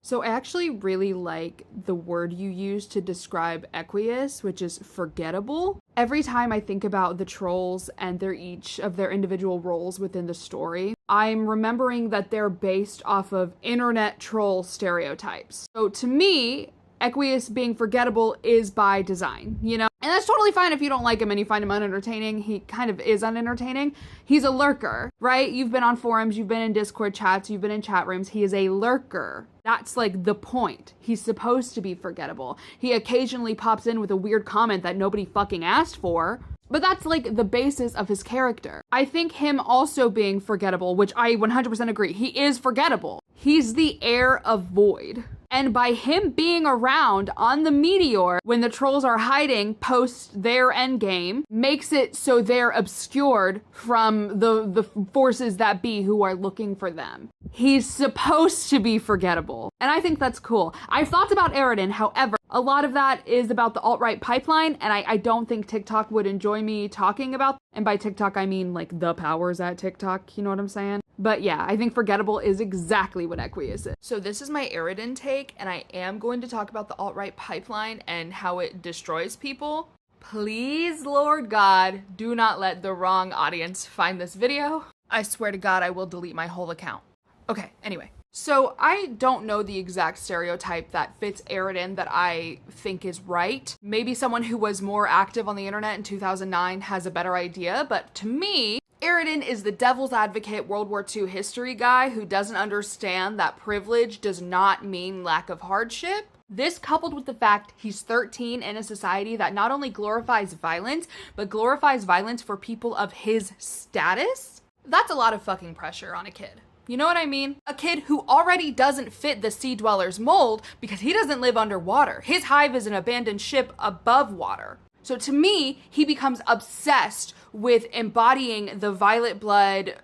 So I actually really like the word you use to describe Equius, which is forgettable. Every time I think about the trolls and each of their individual roles within the story, I'm remembering that they're based off of internet troll stereotypes. So to me, Equius being forgettable is by design, you know? And that's totally fine if you don't like him and you find him unentertaining. He kind of is unentertaining. He's a lurker, right? You've been on forums, you've been in Discord chats, you've been in chat rooms. He is a lurker. That's like the point. He's supposed to be forgettable. He occasionally pops in with a weird comment that nobody fucking asked for. But that's like the basis of his character. I think him also being forgettable, which I 100% agree, he is forgettable. He's the heir of Void. And by him being around on the Meteor when the trolls are hiding post their endgame, makes it so they're obscured from the forces that be who are looking for them. He's supposed to be forgettable. And I think that's cool. I've thought about Aridin, however, a lot of that is about the alt-right pipeline, and I don't think TikTok would enjoy me talking about. And by TikTok, I mean like the powers at TikTok, you know what I'm saying? But yeah, I think forgettable is exactly what Equius is. So this is my Aridin take, and I am going to talk about the alt-right pipeline and how it destroys people. Please, Lord God, do not let the wrong audience find this video. I swear to God, I will delete my whole account. Okay, anyway. So I don't know the exact stereotype that fits Aridin that I think is right. Maybe someone who was more active on the internet in 2009 has a better idea, but to me, Aridin is the devil's advocate World War II history guy who doesn't understand that privilege does not mean lack of hardship. This coupled with the fact he's 13 in a society that not only glorifies violence, but glorifies violence for people of his status, that's a lot of fucking pressure on a kid. You know what I mean? A kid who already doesn't fit the Sea Dweller's mold because he doesn't live underwater. His hive is an abandoned ship above water. So to me, he becomes obsessed with embodying the Violet Blood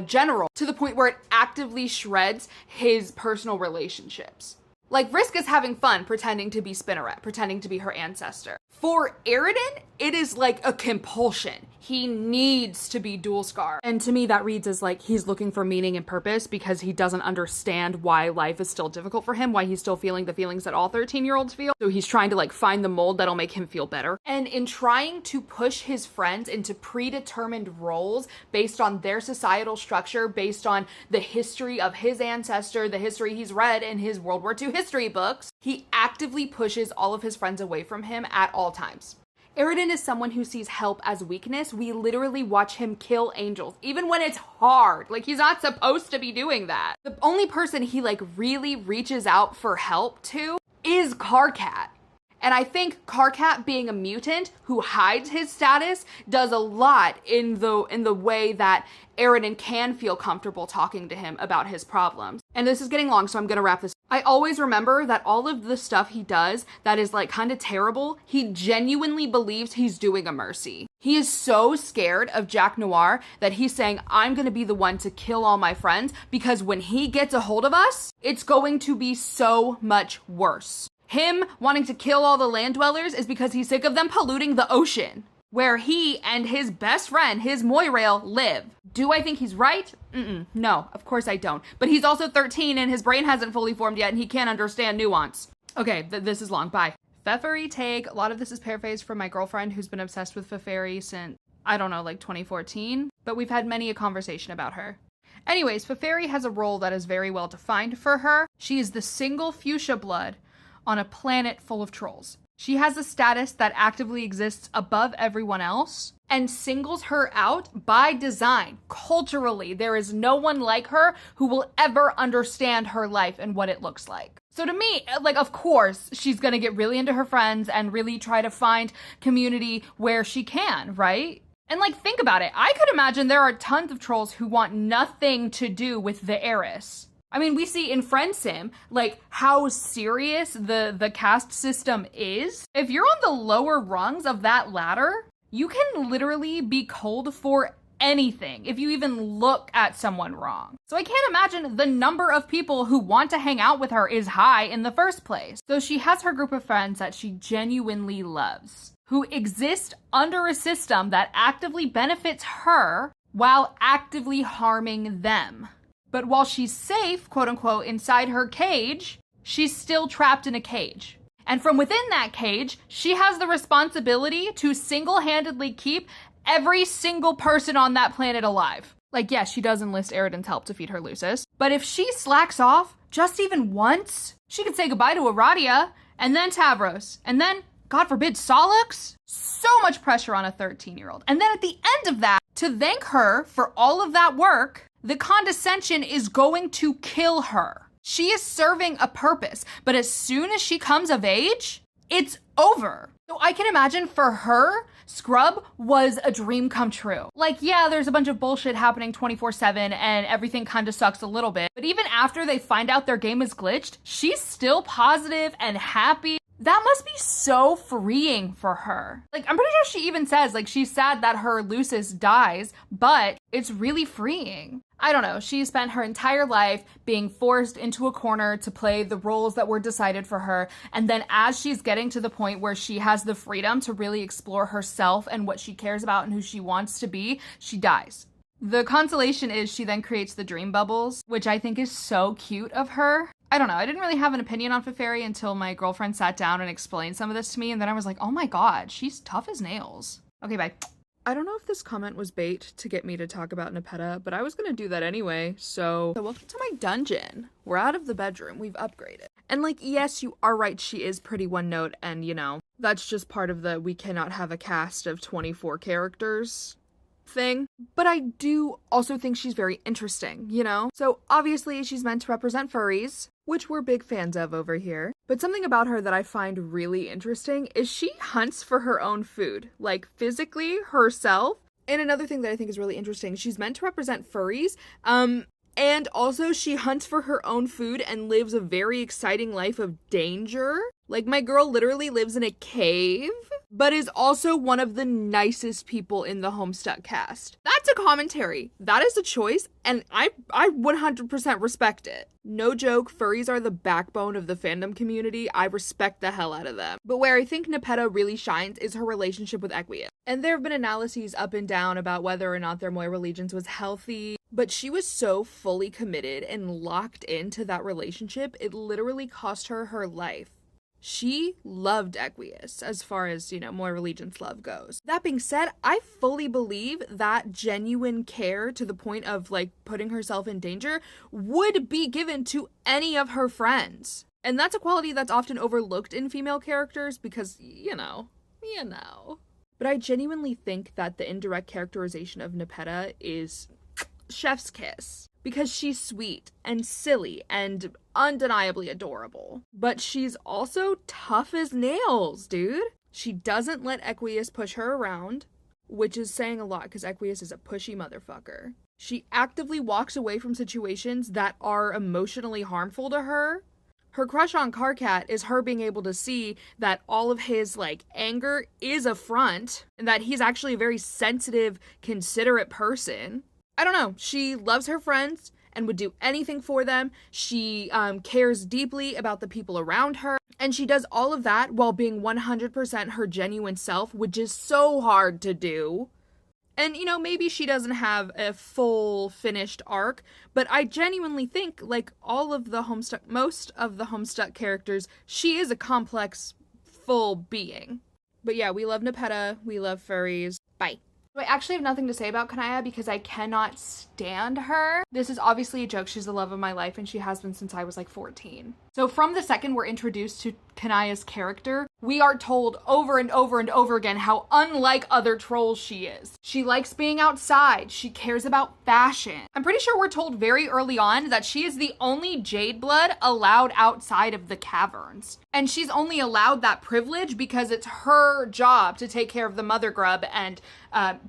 general to the point where it actively shreds his personal relationships. Like, Risk is having fun pretending to be Spinneret, pretending to be her ancestor. For Aridin, it is like a compulsion. He needs to be Dual Scar. And to me, that reads as like he's looking for meaning and purpose because he doesn't understand why life is still difficult for him, why he's still feeling the feelings that all 13-year-olds feel. So he's trying to like find the mold that'll make him feel better. And in trying to push his friends into predetermined roles based on their societal structure, based on the history of his ancestor, the history he's read in his World War II history books, he actively pushes all of his friends away from him at all times. Aridin is someone who sees help as weakness. We literally watch him kill angels, even when it's hard. Like, he's not supposed to be doing that. The only person he like really reaches out for help to is Karkat. And I think Karkat, being a mutant who hides his status, does a lot in the way that Aridin can feel comfortable talking to him about his problems. And this is getting long, so I'm gonna wrap this. I always remember that all of the stuff he does that is like kind of terrible, he genuinely believes he's doing a mercy. He is so scared of Jack Noir that he's saying, I'm gonna be the one to kill all my friends because when he gets a hold of us, it's going to be so much worse. Him wanting to kill all the land dwellers is because he's sick of them polluting the ocean, where he and his best friend, his Moirail, live. Do I think he's right? No, of course I don't. But he's also 13 and his brain hasn't fully formed yet and he can't understand nuance. Okay, this is long, bye. Feferi take, a lot of this is paraphrased from my girlfriend who's been obsessed with Feferi since, I don't know, like 2014. But we've had many a conversation about her. Anyways, Feferi has a role that is very well defined for her. She is the single fuchsia blood on a planet full of trolls. She has a status that actively exists above everyone else and singles her out by design. Culturally, there is no one like her who will ever understand her life and what it looks like. So to me, like, of course, she's gonna get really into her friends and really try to find community where she can, right? And like, think about it. I could imagine there are tons of trolls who want nothing to do with the heiress. I mean, we see in Friend Sim, like, how serious the caste system is. If you're on the lower rungs of that ladder, you can literally be cold for anything if you even look at someone wrong. So I can't imagine the number of people who want to hang out with her is high in the first place. So she has her group of friends that she genuinely loves, who exist under a system that actively benefits her while actively harming them. But while she's safe, quote unquote, inside her cage, she's still trapped in a cage. And from within that cage, she has the responsibility to single-handedly keep every single person on that planet alive. Like, yes, she does enlist Eridan's help to feed her Lucis. But if she slacks off just even once, she could say goodbye to Aradia, and then Tavros, and then, God forbid, Solix. So much pressure on a 13-year-old. And then at the end of that, to thank her for all of that work, the condescension is going to kill her. She is serving a purpose, but as soon as she comes of age, it's over. So I can imagine for her, Scrub was a dream come true. Like, yeah, there's a bunch of bullshit happening 24/7 and everything kind of sucks a little bit. But even after they find out their game is glitched, she's still positive and happy. That must be so freeing for her. Like, I'm pretty sure she even says, like, she's sad that her Lucis dies, but it's really freeing. I don't know. She spent her entire life being forced into a corner to play the roles that were decided for her. And then as she's getting to the point where she has the freedom to really explore herself and what she cares about and who she wants to be, she dies. The consolation is she then creates the dream bubbles, which I think is so cute of her. I don't know. I didn't really have an opinion on Feferi until my girlfriend sat down and explained some of this to me. And then I was like, oh my God, she's tough as nails. Okay, bye. I don't know if this comment was bait to get me to talk about Nepeta, but I was gonna do that anyway, so welcome to my dungeon. We're out of the bedroom, we've upgraded. And like, yes, you are right, she is pretty one note, and you know, that's just part of the we cannot have a cast of 24 characters thing. But I do also think she's very interesting, you know? So obviously she's meant to represent furries, which we're big fans of over here. But something about her that I find really interesting is she hunts for her own food, like physically herself. And another thing that I think is really interesting, she's meant to represent furries, and also she hunts for her own food and lives a very exciting life of danger. Like, my girl literally lives in a cave, but is also one of the nicest people in the Homestuck cast. That's a commentary. That is a choice, and I 100% respect it. No joke, furries are the backbone of the fandom community. I respect the hell out of them. But where I think Nepeta really shines is her relationship with Equius. And there have been analyses up and down about whether or not their Moira allegiance was healthy, but she was so fully committed and locked into that relationship, it literally cost her her life. She loved Equius as far as, you know, Moira allegiance love goes. That being said, I fully believe that genuine care to the point of, like, putting herself in danger would be given to any of her friends. And that's a quality that's often overlooked in female characters because, you know. But I genuinely think that the indirect characterization of Nepeta is chef's kiss. Because she's sweet and silly and undeniably adorable. But she's also tough as nails, dude. She doesn't let Equius push her around, which is saying a lot because Equius is a pushy motherfucker. She actively walks away from situations that are emotionally harmful to her. Her crush on Karkat is her being able to see that all of his, like, anger is a front and that he's actually a very sensitive, considerate person. I don't know, she loves her friends and would do anything for them. She cares deeply about the people around her. And she does all of that while being 100% her genuine self, which is so hard to do. And, you know, maybe she doesn't have a full finished arc, but I genuinely think, like, most of the Homestuck characters, she is a complex, full being. But yeah, we love Nepeta, we love furries. Bye. I actually have nothing to say about Kanaya because I cannot stand her. This is obviously a joke. She's the love of my life and she has been since I was like 14. So from the second we're introduced to Kanaya's character, we are told over and over and over again how unlike other trolls she is. She likes being outside. She cares about fashion. I'm pretty sure we're told very early on that she is the only Jade blood allowed outside of the caverns. And she's only allowed that privilege because it's her job to take care of the mother grub and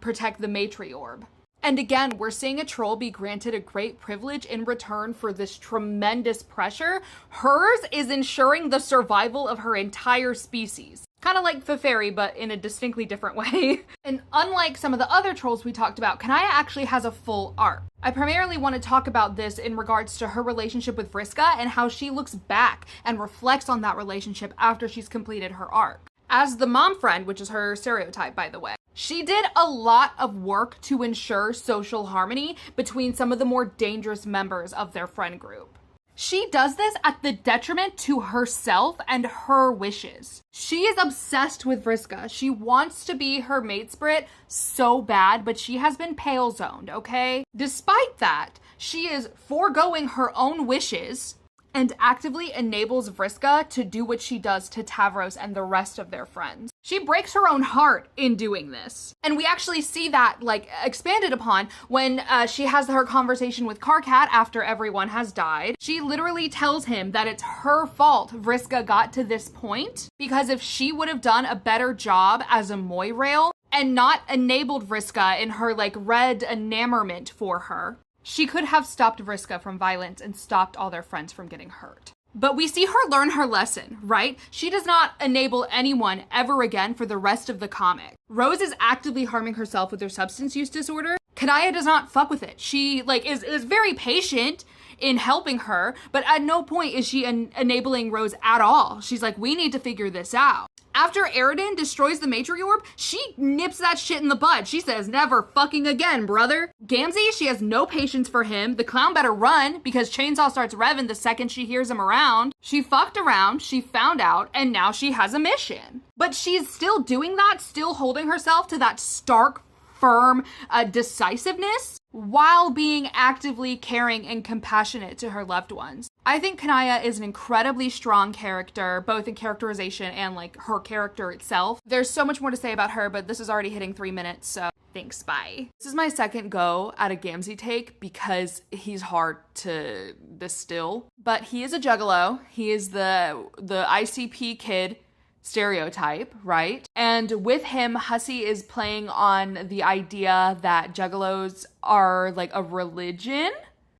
protect the matriorb. And again, we're seeing a troll be granted a great privilege in return for this tremendous pressure. Hers is ensuring the survival of her entire species. Kind of like Feferi, but in a distinctly different way. And unlike some of the other trolls we talked about, Kanaya actually has a full arc. I primarily want to talk about this in regards to her relationship with Vriska and how she looks back and reflects on that relationship after she's completed her arc. As the mom friend, which is her stereotype, by the way, she did a lot of work to ensure social harmony between some of the more dangerous members of their friend group. She does this at the detriment to herself and her wishes. She is obsessed with Vriska. She wants to be her mate's Brit so bad, but she has been pale zoned, okay? Despite that, she is foregoing her own wishes and actively enables Vriska to do what she does to Tavros and the rest of their friends. She breaks her own heart in doing this. And we actually see that, expanded upon when she has her conversation with Karkat after everyone has died. She literally tells him that it's her fault Vriska got to this point, because if she would have done a better job as a Moirail and not enabled Vriska in her, red enamorment for her, she could have stopped Vriska from violence and stopped all their friends from getting hurt. But we see her learn her lesson, right? She does not enable anyone ever again for the rest of the comic. Rose is actively harming herself with her substance use disorder. Kanaya does not fuck with it. She is very patient in helping her, but at no point is she enabling Rose at all. She's like, we need to figure this out. After Aridin destroys the Matriorb, she nips that shit in the bud. She says, never fucking again, brother. Gamzee, she has no patience for him. The clown better run, because Chainsaw starts revving the second she hears him around. She fucked around, she found out, and now she has a mission. But she's still doing that, still holding herself to that stark, firm decisiveness, while being actively caring and compassionate to her loved ones. I think Kanaya is an incredibly strong character, both in characterization and her character itself. There's so much more to say about her, but this is already hitting 3 minutes, so thanks, bye. This is my second go at a Gamzee take because he's hard to distill, but he is a juggalo. He is the ICP kid stereotype, right? And with him, Hussey is playing on the idea that juggalos are a religion,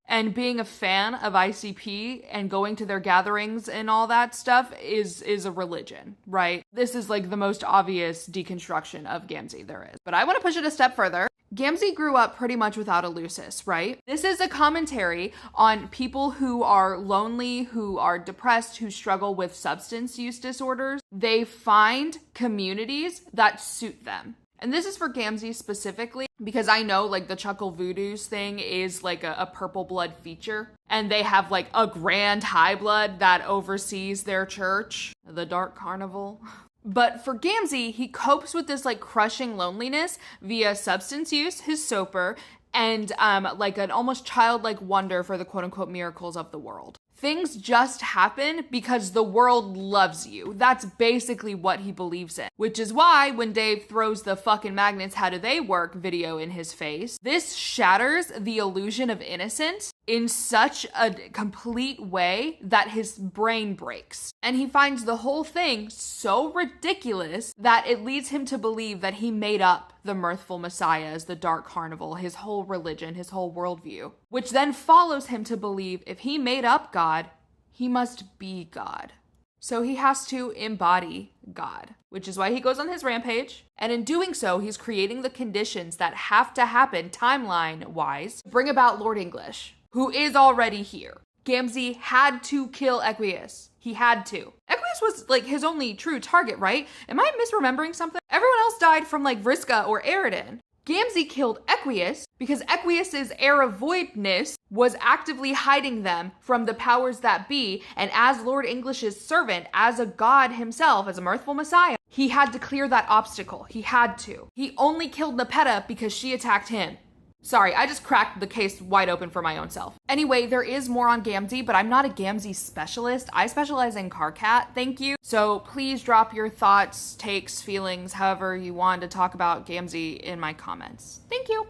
and being a fan of ICP and going to their gatherings and all that stuff is a religion, right? This is the most obvious deconstruction of Gamzee there is. But I want to push it a step further. Gamzee grew up pretty much without a Lucis, right? This is a commentary on people who are lonely, who are depressed, who struggle with substance use disorders. They find communities that suit them. And this is for Gamzee specifically, because I know the Chuckle Voodoos thing is a purple blood feature. And they have a grand high blood that oversees their church, the Dark Carnival. But for Gamzee, he copes with this crushing loneliness via substance use, his soper, and an almost childlike wonder for the quote unquote miracles of the world. Things just happen because the world loves you. That's basically what he believes in. Which is why when Dave throws the fucking magnets how do they work video in his face, this shatters the illusion of innocence in such a complete way that his brain breaks. And he finds the whole thing so ridiculous that it leads him to believe that he made up the mirthful Messiah as the Dark Carnival, his whole religion, his whole worldview. Which then follows him to believe if he made up God, he must be God. So he has to embody God, which is why he goes on his rampage. And in doing so, he's creating the conditions that have to happen timeline-wise to bring about Lord English, who is already here. Gamzee had to kill Equius. He had to. Equius was his only true target, right? Am I misremembering something? Everyone else died from Vriska or Aridin. Gamzee killed Equius because Equius's air of voidness was actively hiding them from the powers that be, and as Lord English's servant, as a god himself, as a mirthful messiah, he had to clear that obstacle. He had to. He only killed Nepeta because she attacked him. Sorry, I just cracked the case wide open for my own self. Anyway, there is more on Gamzee, but I'm not a Gamzee specialist. I specialize in Karkat, thank you. So please drop your thoughts, takes, feelings, however you want to talk about Gamzee in my comments. Thank you.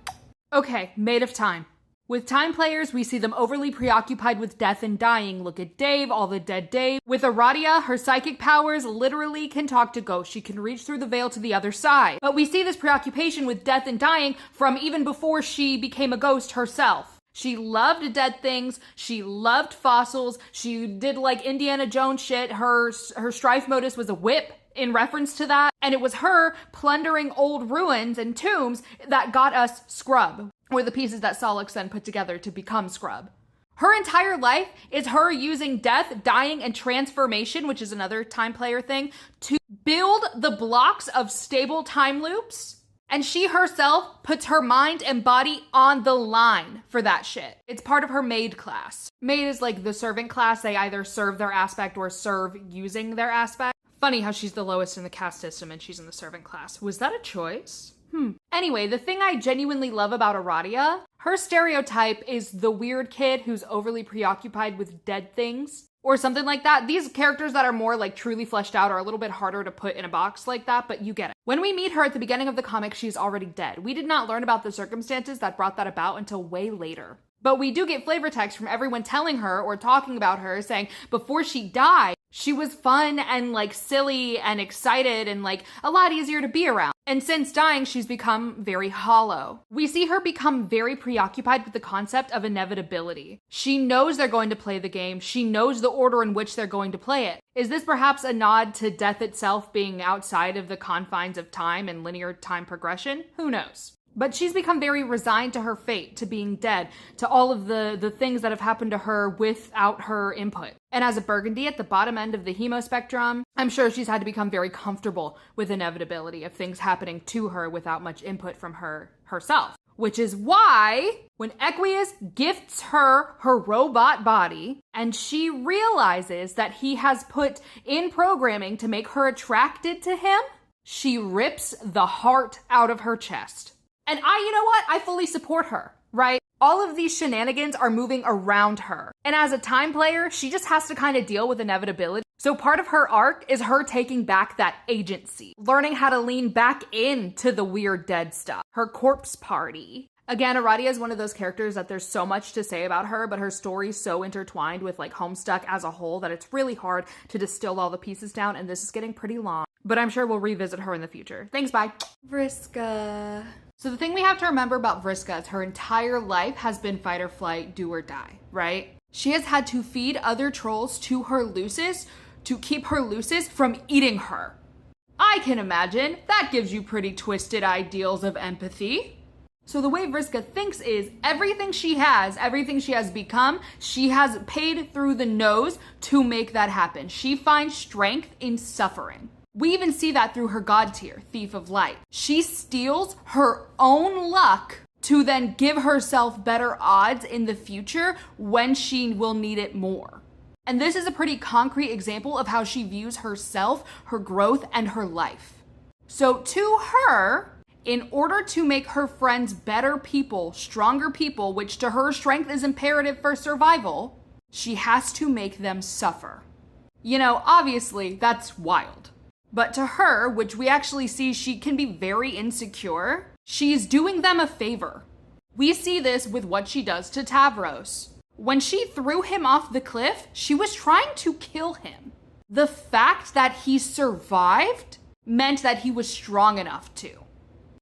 Okay, Maid of Time. With Time players, we see them overly preoccupied with death and dying. Look at Dave, all the dead Dave. With Aradia, her psychic powers literally can talk to ghosts. She can reach through the veil to the other side. But we see this preoccupation with death and dying from even before she became a ghost herself. She loved dead things. She loved fossils. She did Indiana Jones shit. Her strife modus was a whip in reference to that. And it was her plundering old ruins and tombs that got us Scrub, or the pieces that Solix then put together to become Scrub. Her entire life is her using death, dying, and transformation, which is another time player thing, to build the blocks of stable time loops And she herself puts her mind and body on the line for that shit. It's part of her maid class. Maid is like the servant class. They either serve their aspect or serve using their aspect. Funny how she's the lowest in the caste system and she's in the servant class. Was that a choice? Anyway, the thing I genuinely love about Aradia, her stereotype is the weird kid who's overly preoccupied with dead things. Or something like that. These characters that are more like truly fleshed out are a little bit harder to put in a box like that, but you get it. When we meet her at the beginning of the comic, she's already dead. We did not learn about the circumstances that brought that about until way later. But we do get flavor text from everyone telling her or talking about her saying before she died, she was fun and like silly and excited and like a lot easier to be around. And since dying, she's become very hollow. We see her become very preoccupied with the concept of inevitability. She knows they're going to play the game. She knows the order in which they're going to play it. Is this perhaps a nod to death itself being outside of the confines of time and linear time progression? Who knows? But she's become very resigned to her fate, to being dead, to all of the things that have happened to her without her input. And as a Burgundy at the bottom end of the hemo spectrum, I'm sure she's had to become very comfortable with inevitability of things happening to her without much input from her herself. Which is why when Equius gifts her her robot body and she realizes that he has put in programming to make her attracted to him, she rips the heart out of her chest. And you know what? I fully support her, right? All of these shenanigans are moving around her. And as a time player, she just has to kind of deal with inevitability. So part of her arc is her taking back that agency, learning how to lean back into the weird dead stuff, her corpse party. Again, Aradia is one of those characters that there's so much to say about her, but her story's so intertwined with like Homestuck as a whole that it's really hard to distill all the pieces down, and this is getting pretty long. But I'm sure we'll revisit her in the future. Thanks, bye. Vriska. So the thing we have to remember about Vriska is her entire life has been fight or flight, do or die, right? She has had to feed other trolls to her Lucis to keep her Lucis from eating her. I can imagine that gives you pretty twisted ideals of empathy. So the way Vriska thinks is everything she has become, she has paid through the nose to make that happen. She finds strength in suffering. We even see that through her god tier, Thief of Light. She steals her own luck to then give herself better odds in the future when she will need it more. And this is a pretty concrete example of how she views herself, her growth, and her life. So to her, in order to make her friends better people, stronger people, which to her strength is imperative for survival, she has to make them suffer. You know, obviously, that's wild. But to her, which we actually see she can be very insecure, she's doing them a favor. We see this with what she does to Tavros. When she threw him off the cliff, she was trying to kill him. The fact that he survived meant that he was strong enough to,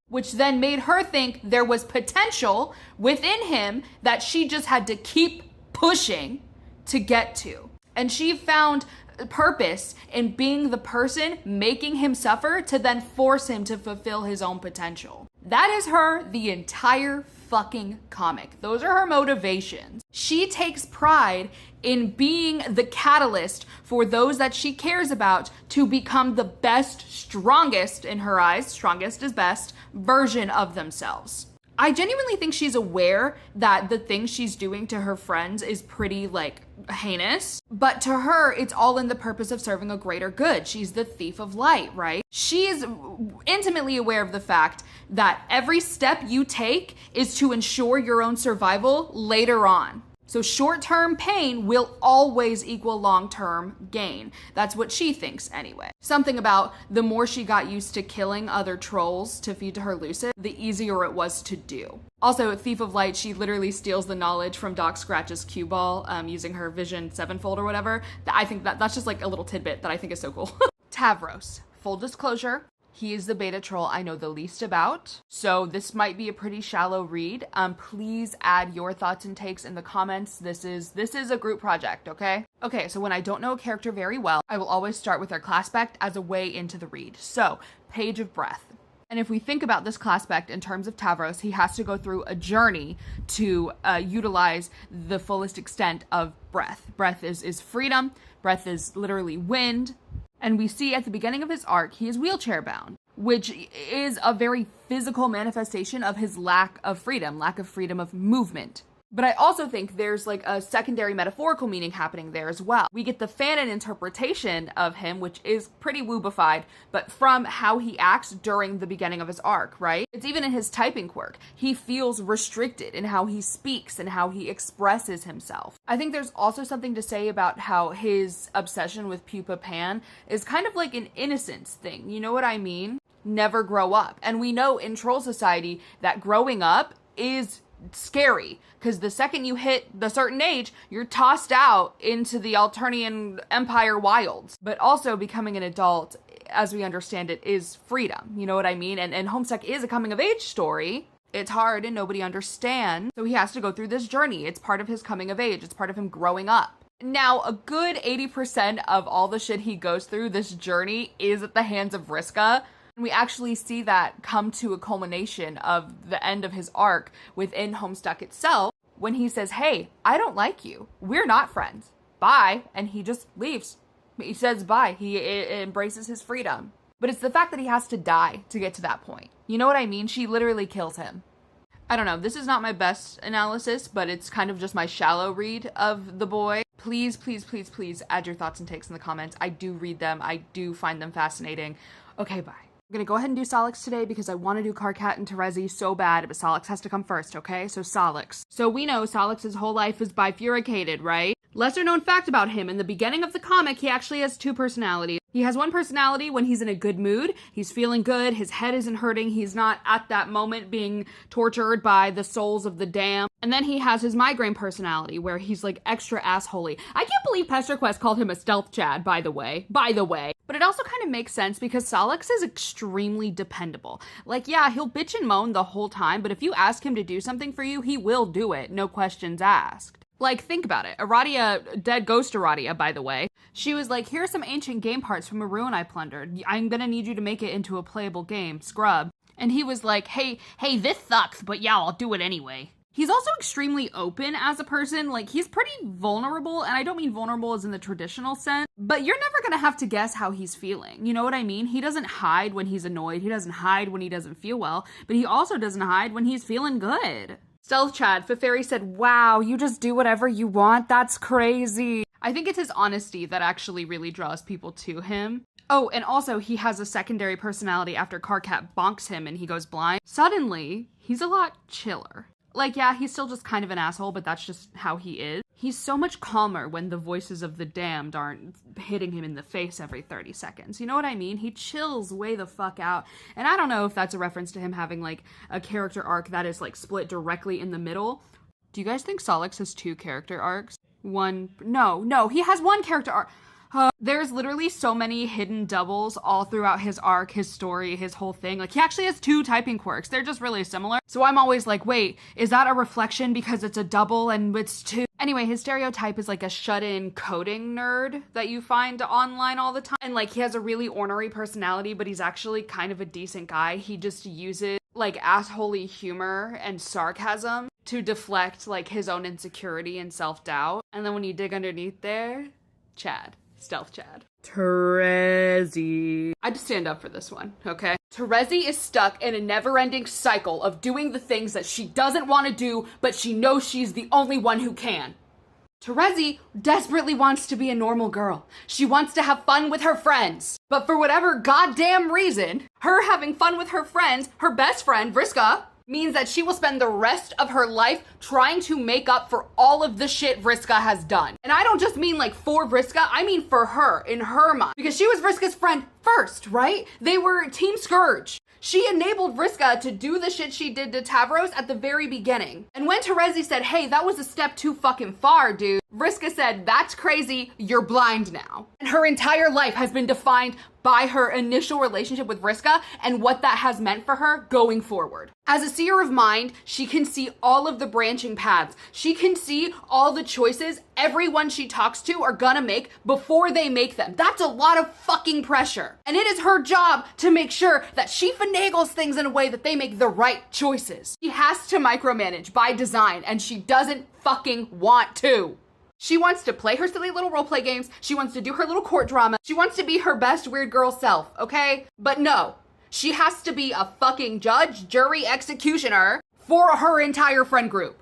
which then made her think there was potential within him that she just had to keep pushing to get to. And she found purpose in being the person making him suffer to then force him to fulfill his own potential. That is her the entire fucking comic. Those are her motivations. She takes pride in being the catalyst for those that she cares about to become the best, strongest, in her eyes, strongest is best, version of themselves. I genuinely think she's aware that the thing she's doing to her friends is pretty, like, heinous. But to her, it's all in the purpose of serving a greater good. She's the thief of light, right? She is intimately aware of the fact that every step you take is to ensure your own survival later on. So short-term pain will always equal long-term gain. That's what she thinks anyway. Something about the more she got used to killing other trolls to feed to her Lucid, the easier it was to do. Also, Thief of Light, she literally steals the knowledge from Doc Scratch's cue ball using her Vision 7-fold or whatever. I think that's just like a little tidbit that I think is so cool. Tavros, full disclosure, he is the beta troll I know the least about, so this might be a pretty shallow read. Please add your thoughts and takes in the comments. This is a group project, okay? Okay, so when I don't know a character very well, I will always start with their class spec as a way into the read. So, Page of Breath. And if we think about this class spec in terms of Tavros, he has to go through a journey to utilize the fullest extent of breath. Breath is freedom. Breath is literally wind. And we see at the beginning of his arc, he is wheelchair bound, which is a very physical manifestation of his lack of freedom of movement. But I also think there's like a secondary metaphorical meaning happening there as well. We get the fanon interpretation of him, which is pretty woobified, but from how he acts during the beginning of his arc, right? It's even in his typing quirk. He feels restricted in how he speaks and how he expresses himself. I think there's also something to say about how his obsession with Pupa Pan is kind of like an innocence thing. You know what I mean? Never grow up. And we know in Troll Society that growing up is scary, because the second you hit the certain age, you're tossed out into the Alternian Empire wilds. But also becoming an adult, as we understand it, is freedom. You know what I mean? And Homestuck is a coming of age story. It's hard and nobody understands. So he has to go through this journey. It's part of his coming of age. It's part of him growing up. Now, a good 80% of all the shit he goes through this journey is at the hands of Vriska. And we actually see that come to a culmination of the end of his arc within Homestuck itself, when he says, hey, I don't like you. We're not friends. Bye. And he just leaves. He says bye. He embraces his freedom. But it's the fact that he has to die to get to that point. You know what I mean? She literally kills him. I don't know. This is not my best analysis, but it's kind of just my shallow read of the boy. Please, please, please, please add your thoughts and takes in the comments. I do read them. I do find them fascinating. Okay, bye. I'm gonna go ahead and do Solix today because I want to do Karkat and Terezi so bad, but Solix has to come first, okay? So Solix. So we know Solix's whole life is bifurcated, right? Lesser known fact about him, in the beginning of the comic, he actually has two personalities. He has one personality when he's in a good mood, he's feeling good, his head isn't hurting, he's not at that moment being tortured by the souls of the damned. And then he has his migraine personality, where he's like extra assholey. I can't believe PesterQuest called him a stealth Chad, by the way. But it also kind of makes sense because Solix is extremely dependable. Like, yeah, he'll bitch and moan the whole time, but if you ask him to do something for you, he will do it, no questions asked. Like, think about it. Aradia, dead ghost Aradia, by the way, she was like, here are some ancient game parts from a ruin I plundered. I'm gonna need you to make it into a playable game, scrub. And he was like, hey, this sucks, but yeah, I'll do it anyway. He's also extremely open as a person. Like, he's pretty vulnerable, and I don't mean vulnerable as in the traditional sense, but you're never gonna have to guess how he's feeling. You know what I mean? He doesn't hide when he's annoyed. He doesn't hide when he doesn't feel well, but he also doesn't hide when he's feeling good. Stealth Chad, Feferi said, wow, you just do whatever you want? That's crazy. I think it's his honesty that actually really draws people to him. Oh, and also he has a secondary personality after Karkat bonks him and he goes blind. Suddenly, he's a lot chiller. Like, yeah, he's still just kind of an asshole, but that's just how he is. He's so much calmer when the voices of the damned aren't hitting him in the face every 30 seconds. You know what I mean? He chills way the fuck out. And I don't know if that's a reference to him having, like, a character arc that is, like, split directly in the middle. Do you guys think Solix has two character arcs? No, he has one character arc. There's literally so many hidden doubles all throughout his arc, his story, his whole thing. Like, he actually has two typing quirks. They're just really similar. So I'm always like, wait, is that a reflection because it's a double and it's two? Anyway, his stereotype is like a shut-in coding nerd that you find online all the time. And like, he has a really ornery personality, but he's actually kind of a decent guy. He just uses like assholey humor and sarcasm to deflect like his own insecurity and self-doubt. And then when you dig underneath there, Chad. Stealth Chad. Terezi. I had to stand up for this one, okay? Terezi is stuck in a never-ending cycle of doing the things that she doesn't want to do, but she knows she's the only one who can. Terezi desperately wants to be a normal girl. She wants to have fun with her friends. But for whatever goddamn reason, her having fun with her friends, her best friend, Vriska, means that she will spend the rest of her life trying to make up for all of the shit Vriska has done. And I don't just mean like for Vriska, I mean for her, in her mind. Because she was Vriska's friend first, right? They were Team Scourge. She enabled Vriska to do the shit she did to Tavros at the very beginning. And when Terezi said, hey, that was a step too fucking far, dude, Vriska said, that's crazy, you're blind now. And her entire life has been defined by her initial relationship with Vriska and what that has meant for her going forward. As a seer of mind, she can see all of the branching paths. She can see all the choices everyone she talks to are gonna make before they make them. That's a lot of fucking pressure. And it is her job to make sure that she finagles things in a way that they make the right choices. She has to micromanage by design, and she doesn't fucking want to. She wants to play her silly little roleplay games. She wants to do her little court drama. She wants to be her best weird girl self, okay? But no, She has to be a fucking judge, jury, executioner for her entire friend group.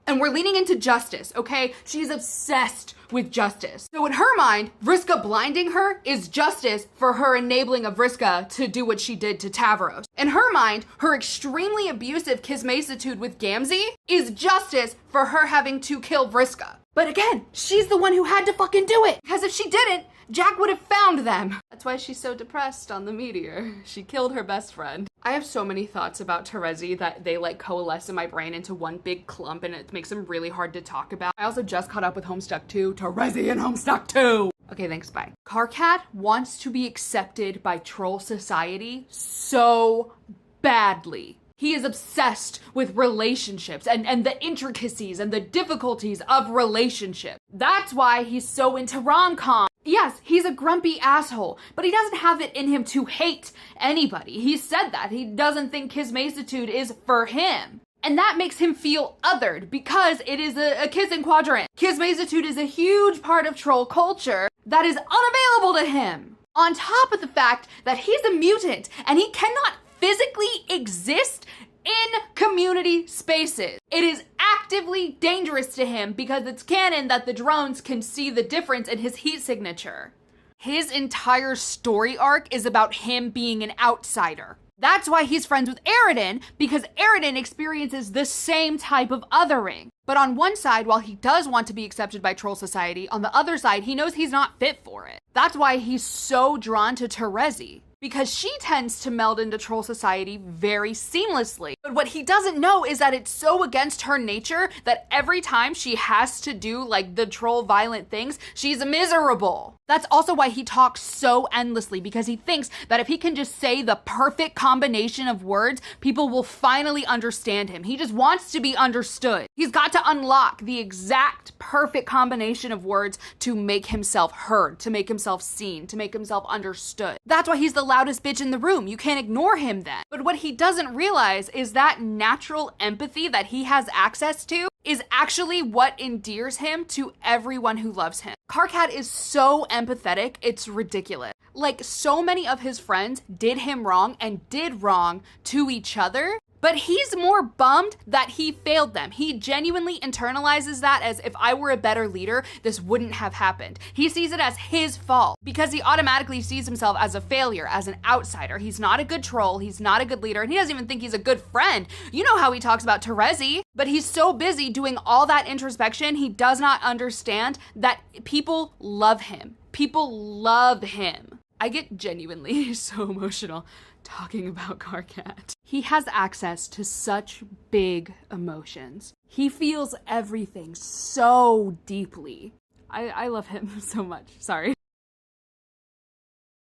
And we're leaning into justice, okay? She's obsessed with justice. So in her mind, Vriska blinding her is justice for her enabling of Vriska to do what she did to Tavros. In her mind, her extremely abusive kismacitude with Gamzee is justice for her having to kill Vriska. But again, she's the one who had to fucking do it. Because if she didn't, Jack would have found them. That's why she's so depressed on the Meteor. She killed her best friend. I have so many thoughts about Terezi that they like coalesce in my brain into one big clump, and it makes them really hard to talk about. I also just caught up with Homestuck 2. Terezi and Homestuck 2! Okay, thanks, bye. Karkat wants to be accepted by troll society so badly. He is obsessed with relationships and the intricacies and the difficulties of relationships. That's why he's so into rom-com. Yes, he's a grumpy asshole, but he doesn't have it in him to hate anybody. He said that. He doesn't think kismacitude is for him. And that makes him feel othered because it is a kissing quadrant. Kismacitude is a huge part of troll culture that is unavailable to him. On top of the fact that he's a mutant and he cannot physically exist in community spaces. It is actively dangerous to him because it's canon that the drones can see the difference in his heat signature. His entire story arc is about him being an outsider. That's why he's friends with Aridin, because Aridin experiences the same type of othering. But on one side, while he does want to be accepted by troll society, on the other side, he knows he's not fit for it. That's why he's so drawn to Terezi, because she tends to meld into troll society very seamlessly. But what he doesn't know is that it's so against her nature that every time she has to do like the troll violent things, she's miserable. That's also why he talks so endlessly, because he thinks that if he can just say the perfect combination of words, people will finally understand him. He just wants to be understood. He's got to unlock the exact perfect combination of words to make himself heard, to make himself seen, to make himself understood. That's why he's the loudest bitch in the room. You can't ignore him then. But what he doesn't realize is that natural empathy that he has access to is actually what endears him to everyone who loves him. Karkat is so empathetic, it's ridiculous. Like, so many of his friends did him wrong and did wrong to each other, but he's more bummed that he failed them. He genuinely internalizes that as, if I were a better leader, this wouldn't have happened. He sees it as his fault because he automatically sees himself as a failure, as an outsider. He's not a good troll, he's not a good leader, and he doesn't even think he's a good friend. You know how he talks about Terezi, but he's so busy doing all that introspection, he does not understand that people love him. People love him. I get genuinely so emotional talking about Karkat. He has access to such big emotions. He feels everything so deeply. I love him so much. Sorry.